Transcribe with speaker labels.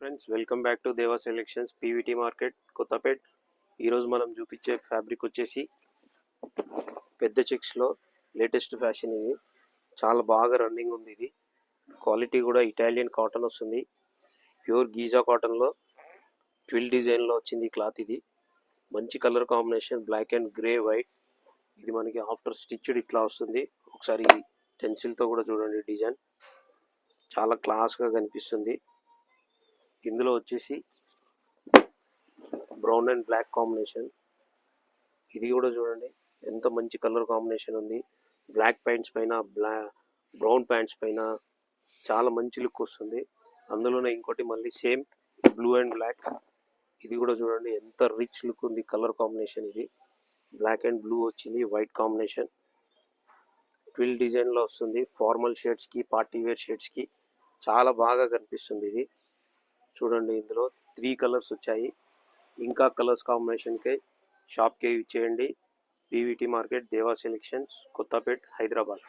Speaker 1: Friends, welcome back to దేవా selections PVT market Kothapet. ఈరోజు మనం చూపించే ఫ్యాబ్రిక్ వచ్చేసి పెద్ద చెక్స్లో లేటెస్ట్ ఫ్యాషన్. ఇది చాలా బాగా రన్నింగ్ ఉంది. ఇది క్వాలిటీ కూడా ఇటాలియన్ కాటన్ వస్తుంది. ప్యూర్ గీజా కాటన్లో ట్విల్ డిజైన్లో వచ్చింది క్లాత్. ఇది మంచి colour combination, black and grey white. ఇది మనకి ఆఫ్టర్ స్టిచ్డ్ ఇట్లా వస్తుంది. ఒకసారి టెన్సిల్తో కూడా చూడండి. డిజైన్ చాలా క్లాస్గా కనిపిస్తుంది. ఇందులో వచ్చేసి బ్రౌన్ అండ్ బ్లాక్ కాంబినేషన్. ఇది కూడా చూడండి ఎంత మంచి కలర్ కాంబినేషన్ ఉంది. బ్లాక్ ప్యాంట్స్ పైన బ్రౌన్ ప్యాంట్స్ పైన చాలా మంచి లుక్ వస్తుంది. అందులోనే ఇంకోటి మళ్ళీ సేమ్ బ్లూ అండ్ బ్లాక్. ఇది కూడా చూడండి ఎంత రిచ్ లుక్ ఉంది కలర్ కాంబినేషన్. ఇది బ్లాక్ అండ్ బ్లూ వచ్చింది, వైట్ కాంబినేషన్. ట్విల్ డిజైన్లో వస్తుంది. ఫార్మల్ షేడ్స్కి, పార్టీ వేర్ షేడ్స్కి చాలా బాగా కనిపిస్తుంది. ఇది చూడండి ఇందులో 3 కలర్స్ వచ్చాయి. ఇంకా కలర్స్ కాంబినేషన్కి షాప్కి ఇచ్చేయండి. పీవీటీ మార్కెట్, దేవా సెలెక్షన్స్, కొత్తపేట్, హైదరాబాద్.